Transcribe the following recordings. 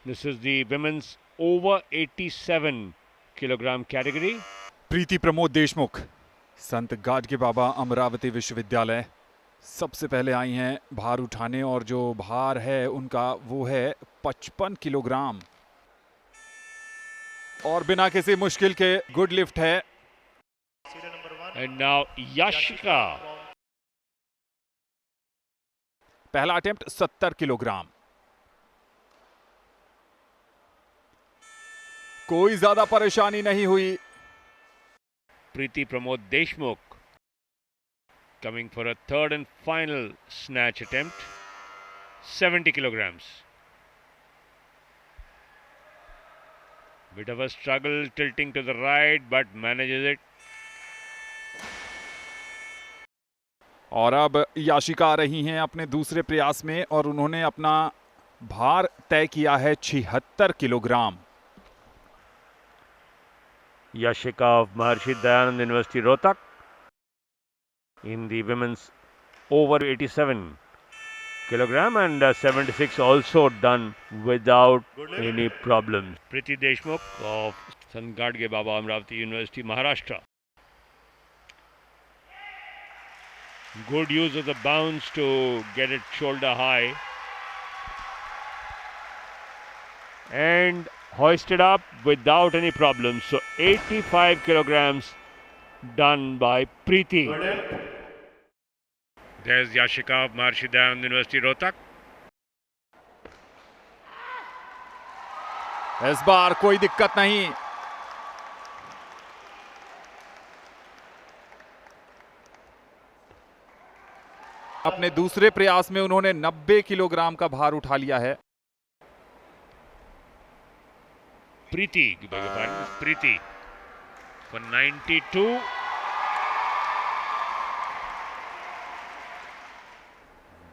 This is the women's over 87 kilogram category. प्रीति प्रमोद देशमुख, संत गाडगे बाबा अमरावती विश्वविद्यालय, सबसे पहले आई हैं भार उठाने और जो भार है उनका वो है 55 किलोग्राम और बिना किसी मुश्किल के गुड लिफ्ट है। And now Yashika. पहला अटेम्प्ट 70 किलोग्राम। कोई ज्यादा परेशानी नहीं हुई। Preeti Pramod Deshmukh coming for a third and final snatch attempt. 70 kilograms. Bit of a struggle, tilting to the right, but manages it. और अब याशिका आ रही हैं अपने दूसरे प्रयास में और उन्होंने अपना भार तय किया है 76 kilogram. Yashika of Maharshi Dayanand University Rohtak in the women's over 87 kilogram and 76 also done without any problems. Preeti Deshmukh of Sant Gadge Baba Amravati University, Maharashtra. Good use of the bounce to get it shoulder high and hoisted up without any problems. So 85 kilograms done by Preeti. There's Yashika of Maharshi Dayanand University Rohtak. इस बार कोई दिक्कत नहीं। अपने दूसरे प्रयास में उन्होंने 90 kilogram का भार उठा लिया है। Preeti for 92.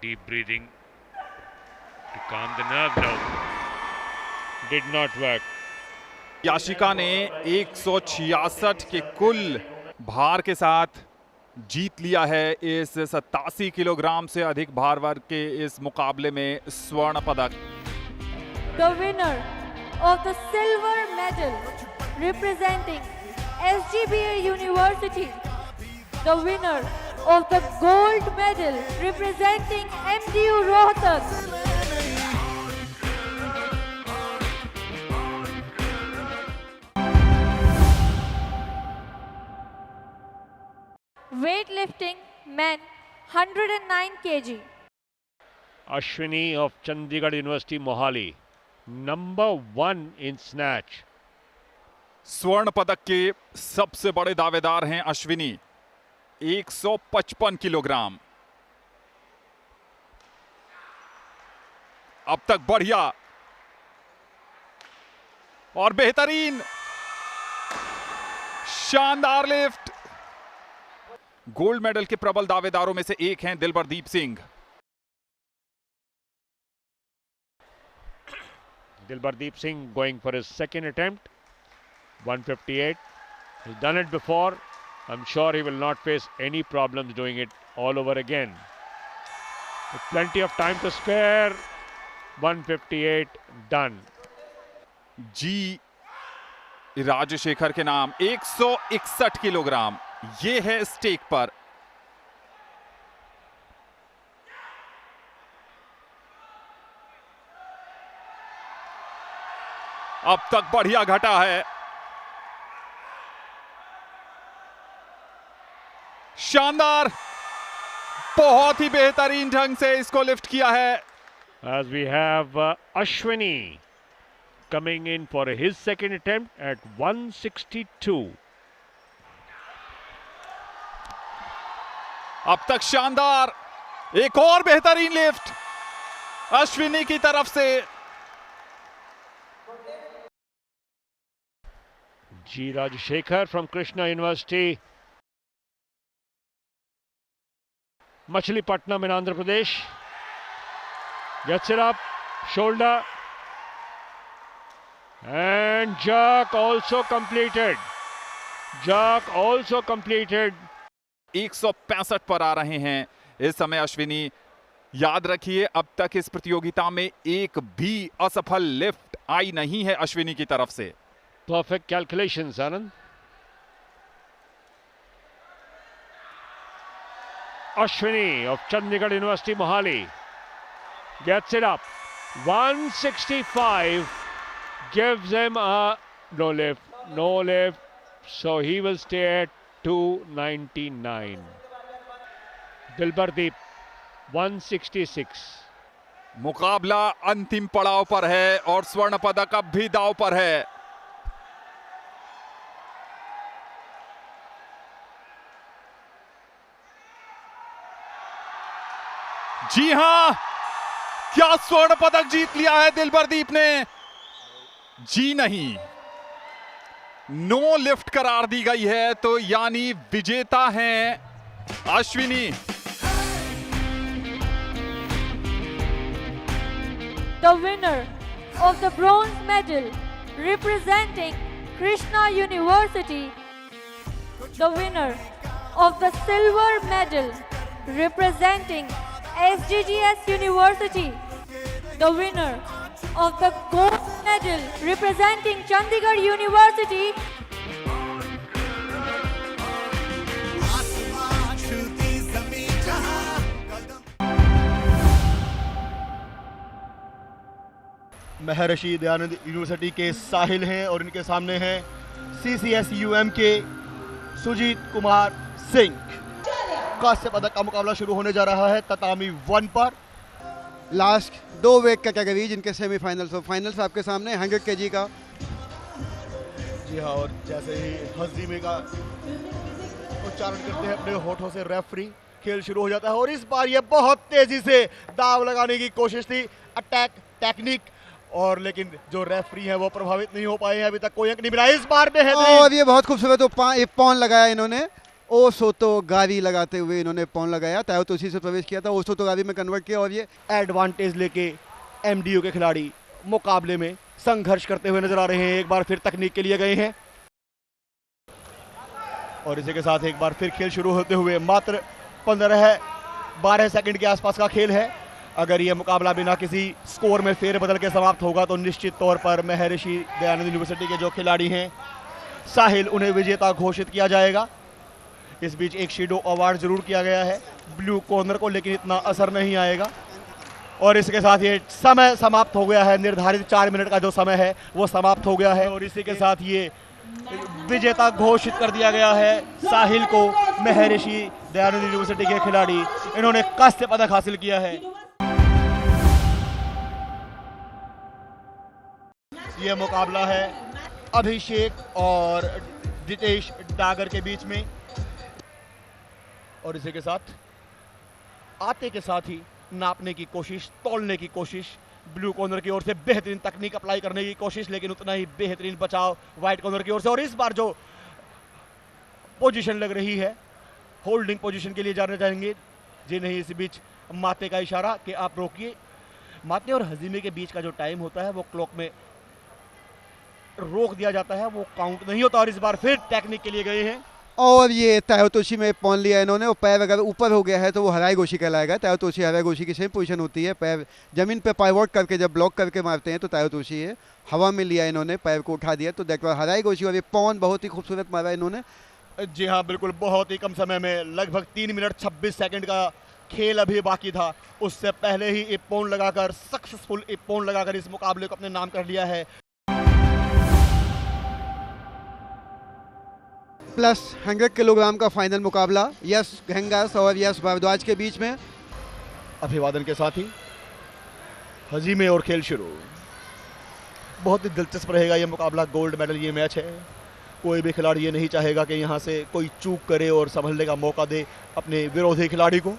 Deep breathing to calm the nerves now. Did not work. Yashika ने 166 के कुल भार के साथ जीत लिया है इस 87 किलोग्राम से अधिक भार वर्ग के इस मुकाबले में स्वर्ण पदक। The winner of the silver medal representing SGBA University, the winner of the gold medal representing MDU Rohtak, weightlifting men 109 kg. Ashwini of Chandigarh University, Mohali, number 1 in snatch. स्वर्ण पदक के सबसे बड़े दावेदार हैं अश्विनी, 155 किलोग्राम। अब तक बढ़िया और बेहतरीन शानदार लिफ्ट। गोल्ड मेडल के प्रबल दावेदारों में से एक हैं दिलबरदीप Singh. Dilbardeep Singh going for his second attempt. 158. He's done it before. I'm sure he will not face any problems doing it all over again. With plenty of time to spare. 158 done. जी राजशेखर के नाम 161 kilogram ये है stake पर। अब तक बढ़िया घटा है। शानदार, बहुत ही बेहतरीन ढंग से इसको लिफ्ट किया है। As we have Ashwini coming in for his second attempt at 162. अब तक शानदार, एक और बेहतरीन लिफ्ट अश्विनी की तरफ से। G. Rajashekar from Krishna University, Machilipatnam in Andhra Pradesh. Gets it up, shoulder, and jerk also completed. Jerk also completed. 165 पर आ रहे हैं इस समय अश्विनी। याद रखिए अब तक इस प्रतियोगिता में एक भी असफल लिफ्ट आई नहीं है अश्विनी की तरफ से। Perfect calculations, Anand. Ashwini of Chandigarh University, Mohali gets it up. 165 gives him a no lift. So he will stay at 299. Dilbardeep 166. मुकाबला अंतिम पड़ाव पर है और स्वर्ण पदक अब भी दांव पर है। जी हां, क्या स्वर्ण पदक जीत लिया है दिलबरदीप ने? जी नहीं, नो लिफ्ट करार दी गई है, तो यानी विजेता हैं Ashwini. The winner of the bronze medal representing Krishna University, the winner of the silver medal representing SGGS University, the winner of the gold medal representing Chandigarh University, Maharshi Dayanand university के साहिल हैं और इनके सामने हैं CCSUM के सुजीत कुमार सिंह। कांस्य पदक का मुकाबला शुरू होने जा रहा है ततामी 1 पर। लास्ट 2 वेट कैटेगरी जिनके सेमीफाइनल्स और फाइनल्स आपके सामने 100 kg का। जी हाँ, और जैसे ही हजीमे का उच्चारण करते हैं अपने होठों से रेफरी, खेल शुरू हो जाता है। और इस बार ये बहुत तेजी से दाव लगाने की कोशिश थी, अटैक टेक्निक, और लेकिन जो रेफरी है वो प्रभावित नहीं हो पाए हैं, अभी तक कोई अंक नहीं मिला। इस बार बेहतरीन, और ये बहुत खूबसूरत एक पॉन लगाया इन्होंने, ओ सोतो गावी लगाते हुए इन्होंने पॉन लगाया। तायो तो उसी से प्रवेश किया था, ओ सोतो गावी में कन्वर्ट किया। और ये एडवांटेज लेके MDU के खिलाड़ी मुकाबले में संघर्ष करते हुए नजर आ रहे हैं। एक बार फिर तकनीक के लिए गए हैं और इसी के साथ एक बार फिर खेल शुरू होते हुए मात्र 15-12 सेकंड के आसपास का खेल है। अगर यह मुकाबला बिना किसी स्कोर में फेरबदल के समाप्त होगा तो निश्चित तौर पर महर्षि दयानंद यूनिवर्सिटी के जो खिलाड़ी हैं साहिल, उन्हें विजेता घोषित किया जाएगा। इस बीच एक शीडो अवार्ड जरूर किया गया है ब्लू कॉर्नर को, लेकिन इतना असर नहीं आएगा। और इसके साथ ये समय समाप्त हो गया है, निर्धारित 4 मिनट का जो समय है वो समाप्त हो गया है। और इसी के साथ ये विजेता घोषित कर दिया गया है साहिल को। महर्षि दयानंद यूनिवर्सिटी के खिलाड़ी, इन्होंने कांस्य पदक हासिल किया है। यह मुकाबला है अभिषेक और जितेश डागर के बीच में। और इसी के साथ आते के साथ ही नापने की कोशिश, तौलने की कोशिश, ब्लू कॉर्नर की ओर से बेहतरीन तकनीक अप्लाई करने की कोशिश, लेकिन उतना ही बेहतरीन बचाव व्हाइट कॉर्नर की ओर से। और इस बार जो पोजीशन लग रही है, होल्डिंग पोजीशन के लिए जाने जाएंगे। जी नहीं, इस बीच माते का इशारा कि आप रोकिए। माते और हजीमे के बीच का जो टाइम होता है वो क्लॉक में रोक दिया जाता है, वो काउंट नहीं होता। और इस बार फिर टेक्निक के लिए गए हैं। और ये तायोतोशी में पॉन लिया इन्होंने, और पैर अगर ऊपर हो गया है तो वो हराई गोशी कहलाएगा। तायोतोशी हराई गोशी की सेम पोजीशन होती है, पैर जमीन पे पाइवोट करके जब ब्लॉक करके मारते हैं तो तायोतोशी है। हवा में लिया इन्होंने, पैर को उठा दिया तो दैट वाज हराई गोशी। और ये पॉन बहुत ही खूबसूरत मारा इन्होंने। जी हाँ, बिल्कुल, बहुत ही कम समय में, लगभग 3 मिनट 26 सेकंड का खेल अभी बाकी था। उससे पहले ही इप्पोन लगाकर, सक्सेसफुल इप्पोन लगाकर इस मुकाबले को अपने नाम कर लिया है। प्लस 100 किलोग्राम का फाइनल मुकाबला यश घेंगस और यश भारद्वाज के बीच में। अभिवादन के साथ ही हजीमे और खेल शुरू। बहुत ही दिलचस्प रहेगा ये मुकाबला, गोल्ड मेडल ये मैच है। कोई भी खिलाड़ी ये नहीं चाहेगा कि यहाँ से कोई चूक करे और संभलने का मौका दे अपने विरोधी खिलाड़ी को।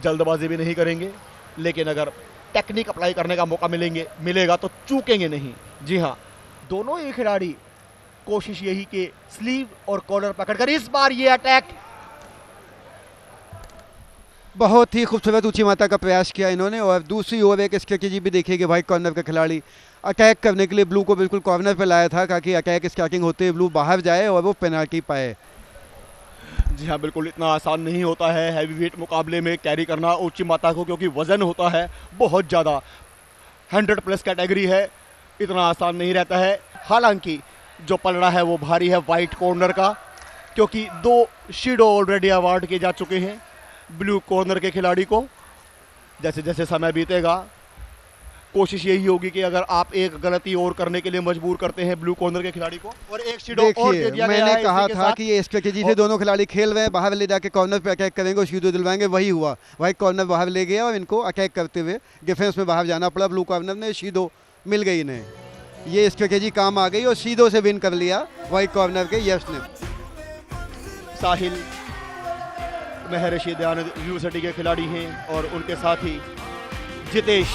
जल्दबाजी भी नहीं करेंगे, लेकिन अगर टेक्निक अप्लाई करने का मौका मिलेगा तो चूकेंगे नहीं। जी हाँ, दोनों ही खिलाड़ी कोशिश यही कि स्लीव और कॉलर पकड़कर इस बार ये अटैक। बहुत ही खूबसूरत ऊंची माता का प्रयास किया इन्होंने। और दूसरी ओर एक स्ट्रेटेजी भी देखिए कि व्हाइट कॉर्नर का खिलाड़ी अटैक करने के लिए ब्लू को बिल्कुल कॉर्नर पे लाया था ताकि अटैक स्टार्टिंग होते हुए ब्लू बाहर जाए और वो पेनाल्टी पाए। जी हाँ, बिल्कुल इतना आसान नहीं होता है हैवी वेट मुकाबले में कैरी करना ऊंची माता को, क्योंकि वजन होता है बहुत ज़्यादा। 100 प्लस कैटेगरी है, इतना आसान नहीं रहता है। हालांकि जो पलड़ा है वो भारी है वाइट कॉर्नर का, क्योंकि 2 शीडो ऑलरेडी अवार्ड किए जा चुके हैं ब्लू कॉर्नर के खिलाड़ी को। जैसे जैसे समय बीतेगा कोशिश यही होगी कि अगर आप एक गलती और करने के लिए मजबूर करते हैं ब्लू कॉर्नर के खिलाड़ी को, और एक शीडो और दे दिया गया है। मैंने कहा था कि ये स्ट्रेटेजी से दोनों खिलाड़ी खेल रहे हैं, बाहर ले जाके कॉर्नर पे अटैक करेंगे और शीडो दिलवाएंगे, वही हुआ। व्हाइट कॉर्नर बाहर ले गया और इनको अटैक करते हुए डिफेंस में बाहर जाना पड़ा ब्लू कॉर्नर ने, शीडो मिल गई इन्हें। ये स्ट्रेटेजी काम आ गई और शीडो से विन कर लिया व्हाइट कॉर्नर के यश ने। साहिल महर्षि दयानंद यूनिवर्सिटी के खिलाड़ी हैं और उनके साथ ही जितेश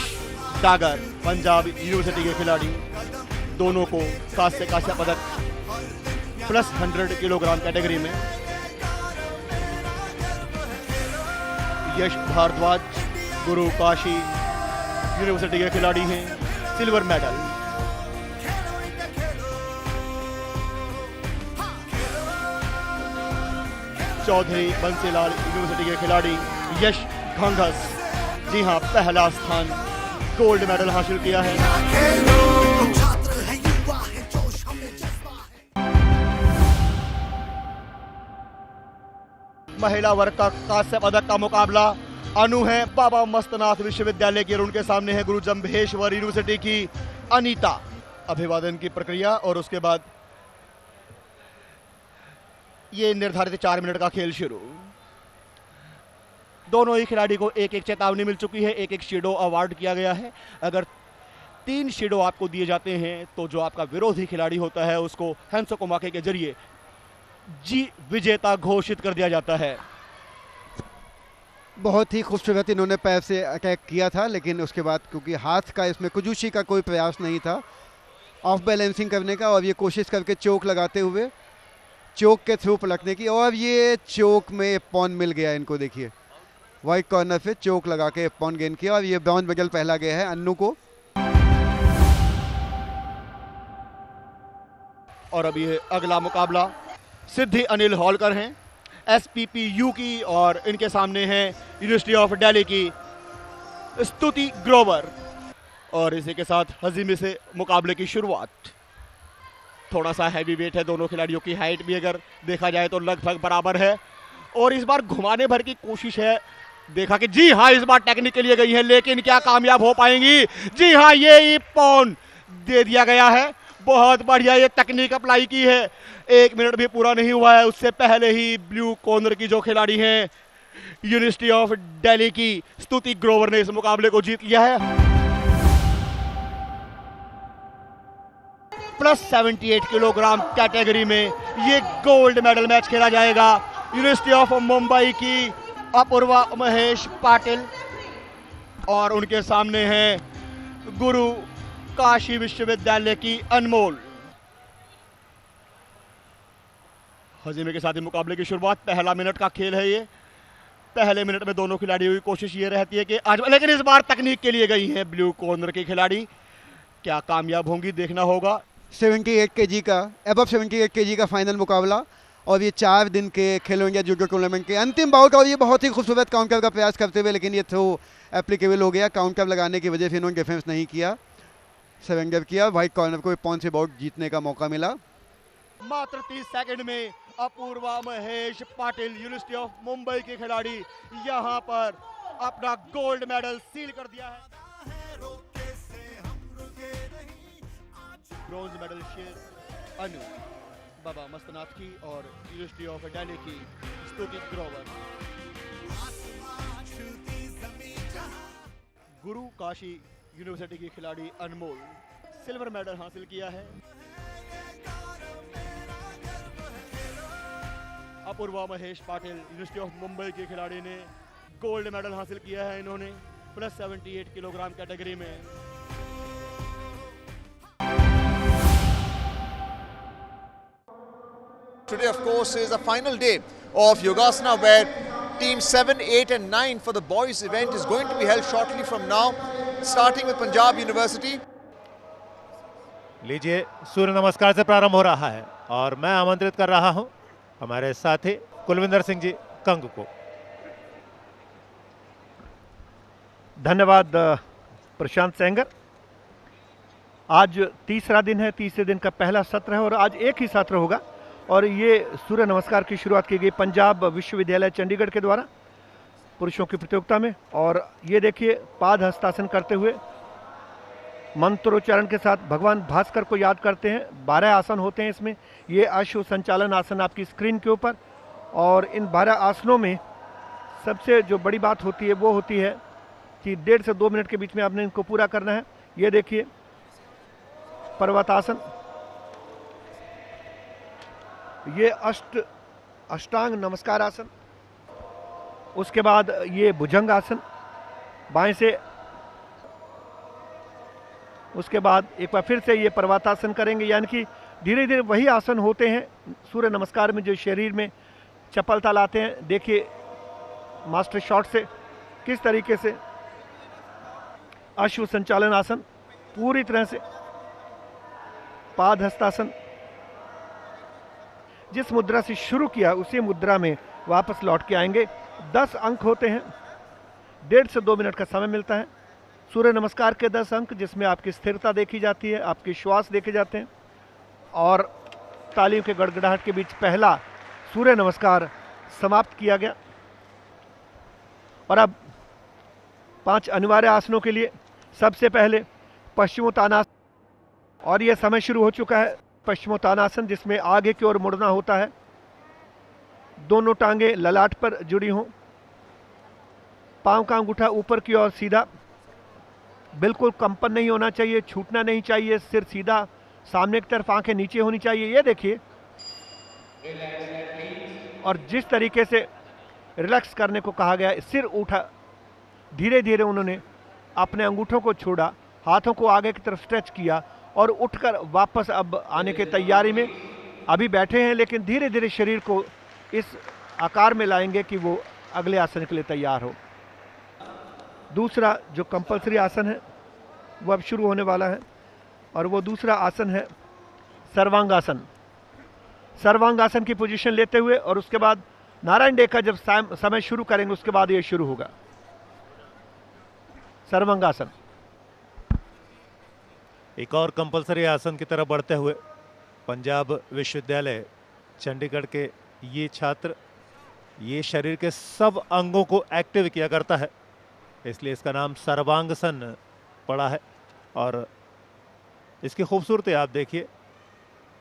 डागर पंजाब यूनिवर्सिटी के खिलाड़ी, दोनों को कांस्य पदक प्लस 100 किलोग्राम कैटेगरी में। यश भारद्वाज गुरु काशी यूनिवर्सिटी के खिलाड़ी हैं, silver medal. Chaudhary Bansilal university के खिलाड़ी यश घंघस, जी हां, पहला स्थान गोल्ड मेडल हासिल किया है। महिला वर्ग का कांस्य पदक का मुकाबला अनु है बाबा मस्तनाथ विश्वविद्यालय की, और उनके सामने है गुरु जम्भेश्वर यूनिवर्सिटी की अनीता। अभिवादन की प्रक्रिया और उसके बाद ये निर्धारित 4 मिनट का खेल शुरू। दोनों ही खिलाड़ी को एक एक चेतावनी मिल चुकी है, एक एक शीडो अवार्ड किया गया है। अगर 3 शीडो आपको दिए जाते हैं तो जो आपका विरोधी खिलाड़ी होता है उसको हैंसो कोमाके के जरिए जी विजेता घोषित कर दिया जाता है। बहुत ही खूबसूरत इन्होंने पैर से अटैक किया था, लेकिन उसके बाद क्योंकि हाथ का इसमें कुजूशी का कोई प्रयास नहीं था ऑफ बैलेंसिंग करने का, और ये कोशिश करके चोक लगाते हुए चोक के थ्रू पलटने की, और ये चोक में पॉन मिल गया इनको। देखिए व्हाइट कॉर्नर पे चोक लगा के पॉन गेन किया और ये ब्रॉन्ज मेडल पहला गया है अन्नू को। और अभी अगला मुकाबला सिद्धि अनिल हॉलकर हैं SPPU की, और इनके सामने है यूनिवर्सिटी ऑफ दिल्ली की स्तुति ग्रोवर। और इसी के साथ हजीमे से मुकाबले की शुरुआत। थोड़ा सा हैवी वेट है, दोनों खिलाड़ियों की हाइट भी अगर देखा जाए तो लगभग बराबर है, और इस बार घुमाने भर की कोशिश है। देखा कि जी हाँ इस बार टेक्निक के लिए गई है, लेकिन क्या कामयाब हो पाएंगी? जी हाँ, ये पॉन दे दिया गया है। बहुत बढ़िया ये तकनीक अप्लाई की है। 1 मिनट भी पूरा नहीं हुआ है, उससे पहले ही ब्लू कॉर्नर की जो खिलाड़ी हैं यूनिवर्सिटी ऑफ दिल्ली की स्तुति ग्रोवर ने इस मुकाबले को जीत लिया है। प्लस 78 किलोग्राम कैटेगरी में ये गोल्ड मेडल मैच खेला जाएगा। यूनिवर्सिटी ऑफ मुंबई की अपूर्वा महेश पाटिल और उनके सामने हैं गुरु काशी विश्वविद्यालय की अनमोल। हजीमे के साथ ही मुकाबले की शुरुआत। पहला मिनट का खेल है ये। पहले मिनट में दोनों खिलाड़ियों की कोशिश ये रहती है कि आज, लेकिन इस बार तकनीक के लिए गई हैं ब्लू कॉर्नर के खिलाड़ी। क्या कामयाब होंगी देखना होगा। 78 kg का, अबव 78 kg का फाइनल मुकाबला, और ये 4 दिन के खेलो इंडिया जूडो टूर्नामेंट के अंतिम बाउट। और ये बहुत ही खूबसूरत काउंटर का प्रयास करते हुए, लेकिन ये थ्रो एप्लीकेबल हो गया। काउंटर लगाने की वजह से इन्होंने डिफेंस नहीं किया, सरेंडर किया। व्हाइट कॉर्नर को 5 से बाउट जीतने का मौका मिला। मात्र 30 सेकंड में अपूर्वा महेश पाटिल यूनिवर्सिटी ऑफ मुंबई के खिलाड़ी यहां पर अपना गोल्ड मेडल सील कर दिया है। ब्रॉन्ज मेडल शेर अनु बाबा मस्तनाथ की और यूनिवर्सिटी ऑफ दिल्ली की स्तुति ग्रोवर। गुरु काशी यूनिवर्सिटी की खिलाड़ी अनमोल सिल्वर मेडल हासिल किया है। अपूर्वा महेश पाटिल यूनिवर्सिटी ऑफ मुंबई के खिलाड़ी ने गोल्ड मेडल हासिल किया है इन्होंने प्लस 78 किलोग्राम कैटेगरी में। Today, of course, is the final day of Yogasana, where teams 7, 8 and 9 for the boys event is going to be held shortly from now, starting with Punjab University. लीजिए, सूर्य नमस्कार से प्रारंभ हो रहा है और मैं आमंत्रित कर रहा हूं हमारे साथी कुलविंदर सिंह जी कंग को। धन्यवाद प्रशांत सेंगर। आज तीसरा दिन है, तीसरे दिन का पहला सत्र है और आज एक ही सत्र होगा और ये सूर्य नमस्कार की शुरुआत की गई पंजाब विश्वविद्यालय चंडीगढ़ के द्वारा पुरुषों की प्रतियोगिता में। और ये देखिए पाद हस्तासन करते हुए मंत्रोच्चारण के साथ भगवान भास्कर को याद करते हैं। 12 आसन होते हैं इसमें। ये अश्व संचालन आसन आपकी स्क्रीन के ऊपर, और इन 12 आसनों में सबसे जो बड़ी बात होती है वो होती है कि 1.5 से 2 मिनट के बीच में आपने इनको पूरा करना है। ये देखिए पर्वतासन, ये अष्टांग नमस्कार आसन, उसके बाद ये भुजंग आसन बाएं से, उसके बाद एक बार फिर से ये पर्वतासन करेंगे। यानी कि धीरे धीरे वही आसन होते हैं सूर्य नमस्कार में जो शरीर में चपलता लाते हैं। देखिए मास्टर शॉट से किस तरीके से अश्व संचालन आसन पूरी तरह से, पाद हस्तासन, जिस मुद्रा से शुरू किया उसी मुद्रा में वापस लौट के आएंगे। 10 अंक होते हैं, 1.5 से 2 मिनट का समय मिलता है। सूर्य नमस्कार के 10 अंक जिसमें आपकी स्थिरता देखी जाती है, आपके श्वास देखे जाते हैं और तालियों के गड़गड़ाहट के बीच पहला सूर्य नमस्कार समाप्त किया गया। और अब 5 अनिवार्य आसनों के लिए सबसे पहले पश्चिमोत्तानासन, और यह समय शुरू हो चुका है। पश्चिमोत्तानासन जिसमें आगे की ओर मुड़ना होता है, दोनों टांगे ललाट पर जुड़ी हों, पांव का अंगूठा ऊपर की ओर सीधा, बिल्कुल कंपन नहीं होना चाहिए, छूटना नहीं चाहिए, सिर सीधा सामने की तरफ, आंखें नीचे होनी चाहिए। ये देखिए, और जिस तरीके से रिलैक्स करने को कहा गया, सिर उठा, धीरे धीरे उन्होंने अपने अंगूठों को छोड़ा, हाथों को आगे की तरफ स्ट्रेच किया और उठकर वापस अब आने की तैयारी में अभी बैठे हैं, लेकिन धीरे धीरे शरीर को इस आकार में लाएंगे कि वो अगले आसन के लिए तैयार हो। दूसरा जो कंपलसरी आसन है वो अब शुरू होने वाला है और वो दूसरा आसन है सर्वांगासन। सर्वांगासन की पोजीशन लेते हुए और उसके बाद नारायण डे का जब समय शुरू करेंगे उसके बाद ये शुरू होगा सर्वांगासन। एक और कंपलसरी आसन की तरफ बढ़ते हुए पंजाब विश्वविद्यालय चंडीगढ़ के ये छात्र ये शरीर के सब अंगों को एक्टिव किया करता है, इसलिए इसका नाम सर्वांगासन पड़ा है। और इसकी खूबसूरती आप देखिए,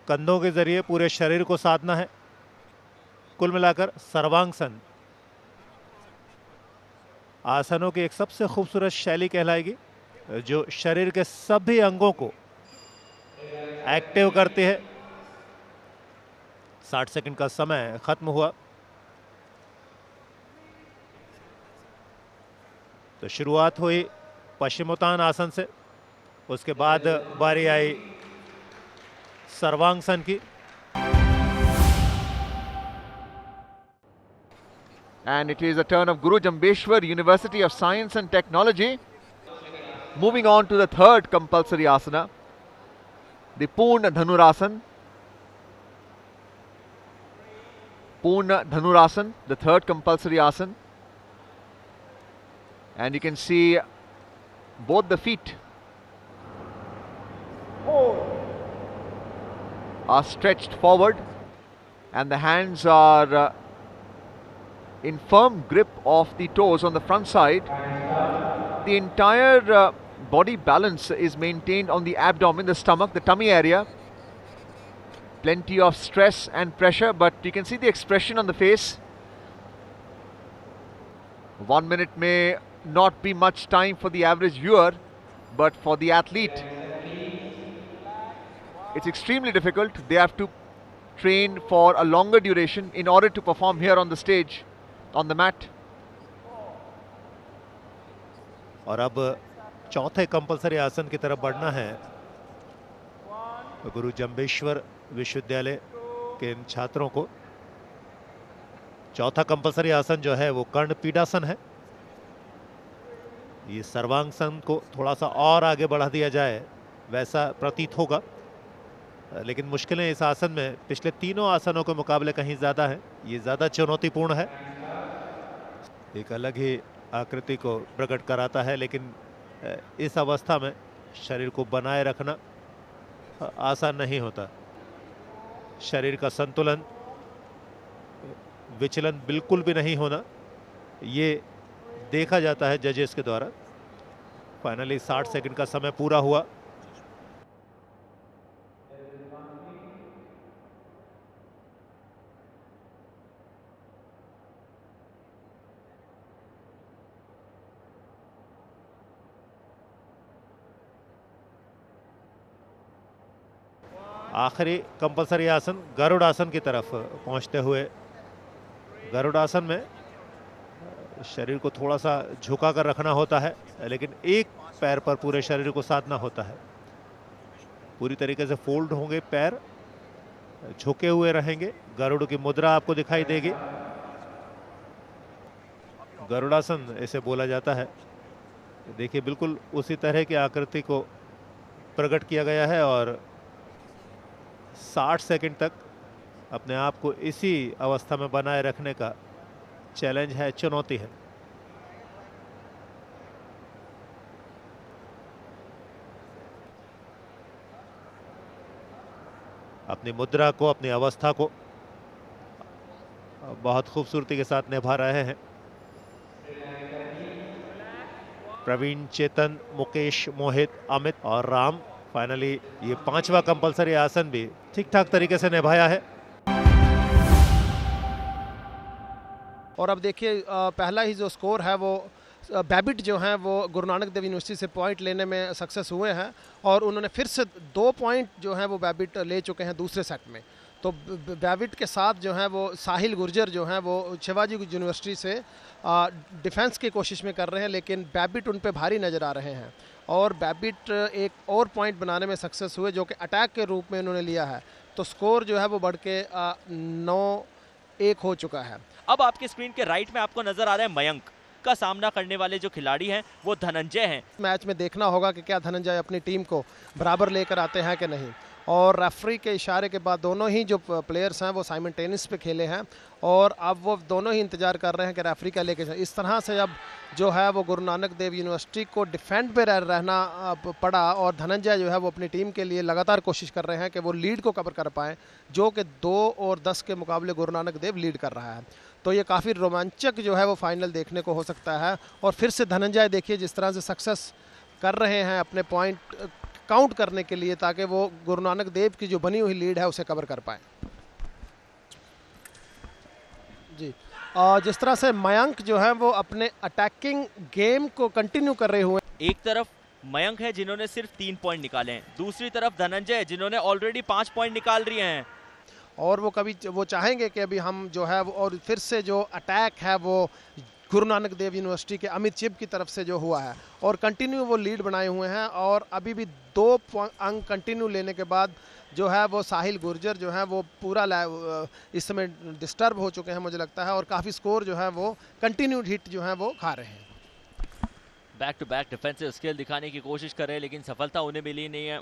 कंधों के जरिए पूरे शरीर को साधना है। कुल मिलाकर सर्वांगासन आसनों की एक सबसे खूबसूरत शैली कहलाएगी जो शरीर के सभी अंगों को एक्टिव करती है। 60 सेकंड का समय खत्म हुआ। तो शुरुआत हुई पश्चिमोत्तान आसन से, उसके बाद बारी आई सर्वांगासन की। And it is a turn of Guru Jambeshwar University of Science and Technology. Moving on to the third compulsory asana, the Purna Dhanurasan. Purna Dhanurasan, the third compulsory asan. And you can see both the feet are stretched forward and the hands are in firm grip of the toes on the front side. The entire body balance is maintained on the abdomen, the stomach, the tummy area. Plenty of stress and pressure, but you can see the expression on the face. 1 minute may not be much time for the average viewer, but for the athlete, it's extremely difficult. They have to train for a longer duration in order to perform here on the stage, on the mat. और अब चौथे compulsory आसन की तरफ बढ़ना है। गुरु जंबेश्वर विश्वविद्यालय के इन छात्रों को चौथा कंपलसरी आसन जो है वो कर्ण पीडासन है। ये सर्वांगासन को थोड़ा सा और आगे बढ़ा दिया जाए वैसा प्रतीत होगा, लेकिन मुश्किलें इस आसन में पिछले तीनों आसनों के मुकाबले कहीं ज़्यादा है। ये ज़्यादा चुनौतीपूर्ण है, एक अलग ही आकृति को प्रकट कराता है, लेकिन इस अवस्था में शरीर को बनाए रखना आसान नहीं होता। शरीर का संतुलन, विचलन बिल्कुल भी नहीं होना, ये देखा जाता है जजेस के द्वारा। फाइनली 60 सेकंड का समय पूरा हुआ। आखिरी कंपलसरी आसन गरुड़ आसन की तरफ पहुंचते हुए, गरुड़ आसन में शरीर को थोड़ा सा झुका कर रखना होता है, लेकिन एक पैर पर पूरे शरीर को साधना होता है। पूरी तरीके से फोल्ड होंगे पैर, झुके हुए रहेंगे। गरुड़ की मुद्रा आपको दिखाई देगी। गरुड़ासन इसे बोला जाता है। देखिए बिल्कुल उसी तरह की आकृति को प्रकट किया गया है और 60 सेकंड तक अपने आप को इसी अवस्था में बनाए रखने का चैलेंज है, चुनौती है। अपनी मुद्रा को, अपनी अवस्था को बहुत खूबसूरती के साथ निभा रहे हैं प्रवीण, चेतन, मुकेश, मोहित, अमित और राम। फाइनली ये 5वां कंपलसरी आसन भी ठीक ठाक तरीके से निभाया है। और अब देखिए पहला ही जो स्कोर है वो बैबिट जो हैं वो गुरु नानक देव यूनिवर्सिटी से पॉइंट लेने में सक्सेस हुए हैं और उन्होंने फिर से 2 पॉइंट जो हैं वो बैबिट ले चुके हैं दूसरे सेट में। तो बैबिट के साथ जो है वो साहिल गुर्जर जो हैं वो शिवाजी यूनिवर्सिटी से डिफेंस की कोशिश में कर रहे हैं, लेकिन बैबिट उन पे भारी नज़र आ रहे हैं और बैबिट एक और पॉइंट बनाने में सक्सेस हुए जो कि अटैक के रूप में उन्होंने लिया है। तो स्कोर जो है वो बढ़ के 9-1 हो चुका है। अब आपके स्क्रीन के राइट में आपको नजर आ रहा है मयंक का सामना करने वाले जो खिलाड़ी हैं वो धनंजय हैं। मैच में देखना होगा कि क्या धनंजय अपनी टीम को बराबर लेकर आते हैं कि नहीं। और रेफरी के इशारे के बाद दोनों ही जो प्लेयर्स हैं वो साइमल्टेनियस पे खेले हैं और अब वो दोनों ही इंतजार कर रहे हैं कि रेफरी का लेके। इस तरह से अब जो है वो गुरु नानक देव यूनिवर्सिटी को डिफेंड पे रहना पड़ा और धनंजय जो है वो अपनी टीम के लिए लगातार कोशिश कर रहे हैं कि वो लीड को कवर कर पाएँ, जो कि 2 और 10 के मुकाबले गुरु नानक देव लीड कर रहा है। तो ये काफ़ी रोमांचक जो है वो फाइनल देखने को हो सकता है। और फिर से धनंजय देखिए जिस तरह से सक्सेस कर रहे हैं अपने पॉइंट काउंट करने के लिए, ताकि वो गुरु नानक देव की जो बनी हुई लीड है उसे कवर कर पाए। जी जिस तरह से मयंक जो है वो अपने अटैकिंग गेम को कंटिन्यू कर रहे हुए। एक तरफ मयंक है जिन्होंने सिर्फ 3 पॉइंट निकाले हैं, दूसरी तरफ धनंजय जिन्होंने ऑलरेडी 5 पॉइंट निकाल लिए हैं और वो कभी वो चाहेंगे कि अभी हम जो है वो और फिर से जो अटैक है वो गुरु नानक देव यूनिवर्सिटी के अमित चिब की तरफ से जो हुआ है और कंटिन्यू वो लीड बनाए हुए हैं और अभी भी 2 अंक कंटिन्यू लेने के बाद जो है वो साहिल गुर्जर जो है वो पूरा इस समय डिस्टर्ब हो चुके हैं मुझे लगता है और काफ़ी स्कोर जो है वो कंटिन्यूड हिट जो है वो खा रहे हैं। Back to back defensive skill दिखाने की कोशिश कर रहे हैं लेकिन सफलता उन्हें मिली नहीं है।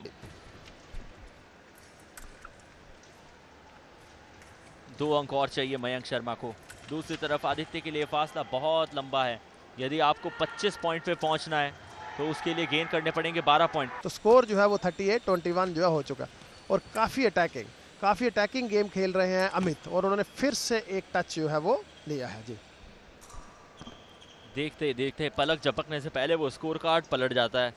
2 अंक और चाहिए मयंक शर्मा को। दूसरी तरफ आदित्य के लिए फासला बहुत लंबा है। यदि आपको 25 पॉइंट पे पहुंचना है तो उसके लिए गेन करने पड़ेंगे 12 पॉइंट। तो स्कोर जो है वो 38-21 जो है हो चुका और काफ़ी अटैकिंग गेम खेल रहे हैं अमित और उन्होंने फिर से एक टच जो है वो लिया है। जी देखते देखते पलक झपकने से पहले वो स्कोर कार्ड पलट जाता है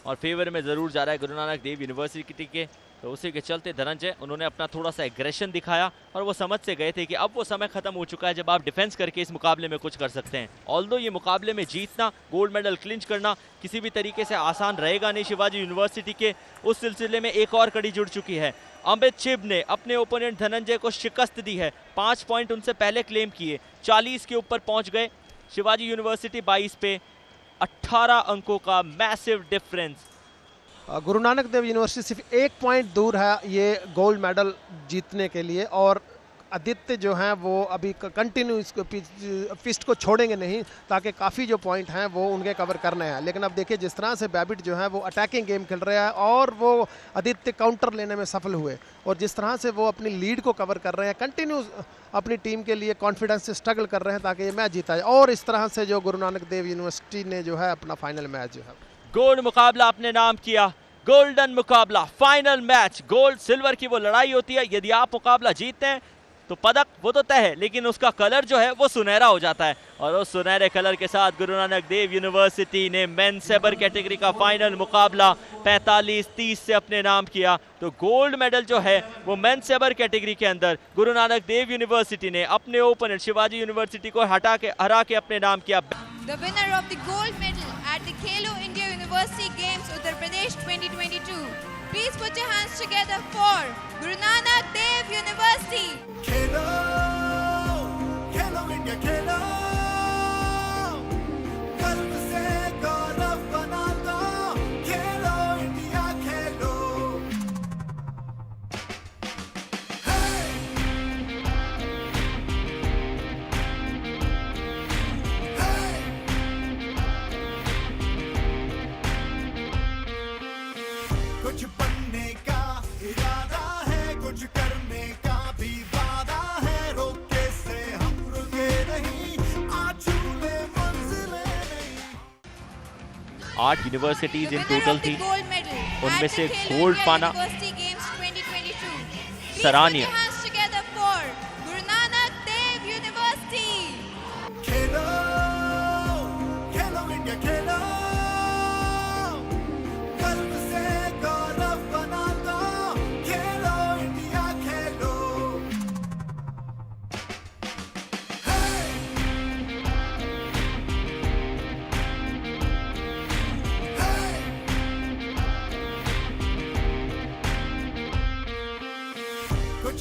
और फेवर में ज़रूर जा रहा है गुरु नानक देव यूनिवर्सिटी के। तो उसी के चलते धनंजय उन्होंने अपना थोड़ा सा एग्रेशन दिखाया और वो समझ से गए थे कि अब वो समय खत्म हो चुका है जब आप डिफेंस करके इस मुकाबले में कुछ कर सकते हैं। ऑल्दो ये मुकाबले में जीतना, गोल्ड मेडल क्लिंच करना किसी भी तरीके से आसान रहेगा नहीं शिवाजी यूनिवर्सिटी के। उस सिलसिले में एक और कड़ी जुड़ चुकी है। अमित चिब ने अपने ओपोनेंट धनंजय को शिकस्त दी है। 5 पॉइंट उनसे पहले क्लेम किए, 40 के ऊपर पहुंच गए। शिवाजी यूनिवर्सिटी 22 पे 18 अंकों का massive difference. Guru Nanak Dev university सिर्फ 1 पॉइंट दूर है ये गोल्ड मेडल जीतने के लिए और आदित्य जो हैं वो अभी कंटिन्यू इसको फिस्ट को छोड़ेंगे नहीं ताकि काफ़ी जो पॉइंट हैं वो उनके कवर करने हैं। लेकिन अब देखिए जिस तरह से बैबिट जो है वो अटैकिंग गेम खेल रहे हैं और वो आदित्य काउंटर लेने में सफल हुए और जिस तरह से वो अपनी लीड को कवर कर रहे हैं, कंटिन्यू अपनी टीम के लिए कॉन्फिडेंस से स्ट्रगल कर रहे हैं ताकि ये मैच जीता जाए। और इस तरह से जो गुरु नानक देव यूनिवर्सिटी ने जो है अपना फाइनल मैच जो है गोल्ड मुकाबला अपने नाम किया। गोल्डन मुकाबला, फाइनल मैच, गोल्ड सिल्वर की वो लड़ाई होती है। यदि आप मुकाबला जीतते हैं तो पदक वो तो तय है, लेकिन उसका कलर जो है वो सुनहरा हो जाता है। और उस सुनहरे कलर के साथ गुरु नानक देव यूनिवर्सिटी ने मेन सेबर कैटेगरी का फाइनल मुकाबला 45-30 से अपने नाम किया। तो गोल्ड मेडल जो है वो मेन सेबर कैटेगरी के अंदर गुरु नानक देव यूनिवर्सिटी ने अपने ओपोनेंट शिवाजी यूनिवर्सिटी को हरा के अपने नाम किया। The winner of the gold medal at the Khelo India University Games Uttar Pradesh 2022. Please put your hands together for Guru Nanak Dev University. Khelo, Khelo India Khelo. गर्व से गौरव बना दो, Khelo India Khelo. कुछ बनने का इरादा है, कुछ करने का भी वादा है, रोके से हम रुके नहीं, आज छूले मंजिलें नहीं। 8 यूनिवर्सिटीज इन टोटल थी, Gold medal उनमें at से the Khelo गोल्ड India पाना University Games 2022. Please सराहनीय। put your hands together for Guru Nanak Dev University. Khelo, Khelo India खेलो, गर्व से गौरव बना दो, खेलो इंडिया खेलो। कुछ